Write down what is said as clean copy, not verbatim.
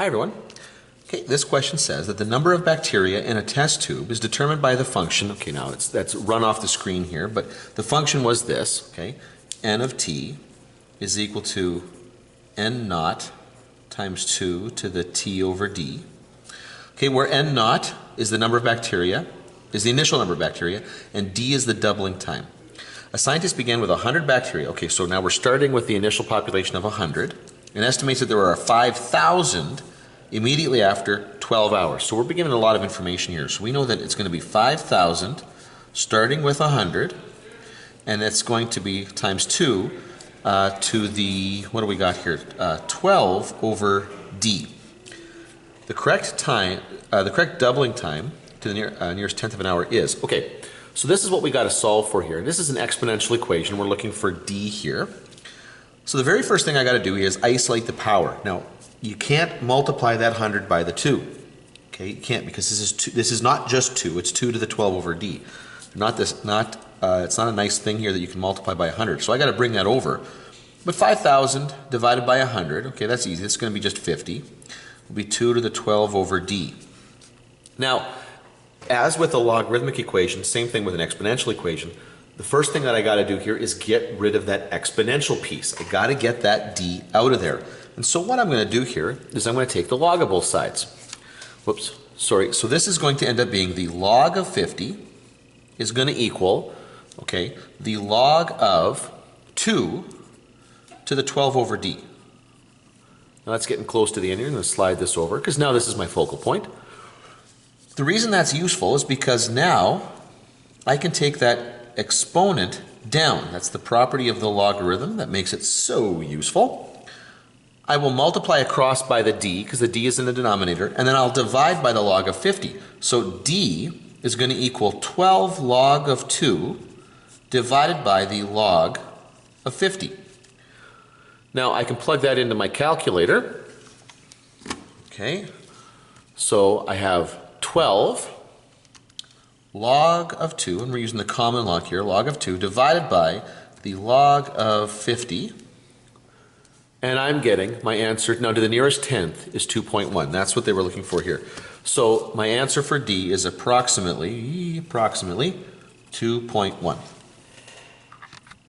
Hi everyone. Okay, this question says that the number of bacteria in a test tube is determined by the function. Okay, now that's run off the screen here, but the function was this, okay? N of t is equal to n naught times 2 to the t over d. Okay, where n naught is the number of bacteria, is the initial number of bacteria, and d is the doubling time. A scientist began with 100 bacteria. Okay, so now we're starting with the initial population of 100 and estimates that there are 5,000 immediately after 12 hours. So we're beginning a lot of information here. So we know that it's going to be 5,000 starting with 100, and it's going to be times 2 to the, what do we got here? 12 over d. The correct time, the correct doubling time to the nearest tenth of an hour is, okay, so this is what we got to solve for here. This is an exponential equation. We're looking for d here. So the very first thing I got to do is isolate the power. Now, you can't multiply that 100 by the 2. Okay, you can't, because this is not just 2, it's 2 to the 12 over d. It's not a nice thing here that you can multiply by 100. So I got to bring that over. But 5,000 divided by 100, okay, that's easy. It's going to be just 50. Will be 2 to the 12 over d. Now, as with a logarithmic equation, same thing with an exponential equation, the first thing that I got to do here is get rid of that exponential piece. I got to get that d out of there. And so what I'm going to do here is I'm going to take the log of both sides. Whoops, sorry. So this is going to end up being the log of 50 is going to equal, okay, the log of 2 to the 12 over d. Now that's getting close to the end here. I'm going to slide this over because now this is my focal point. The reason that's useful is because now I can take that exponent down. That's the property of the logarithm that makes it so useful. I will multiply across by the d, because the d is in the denominator, and then I'll divide by the log of 50. So d is going to equal 12 log of 2 divided by the log of 50. Now I can plug that into my calculator. Okay, so I have 12 log of 2, and we're using the common log here, log of 2 divided by the log of 50. And I'm getting my answer, now to the nearest tenth is 2.1. That's what they were looking for here. So my answer for D is approximately 2.1.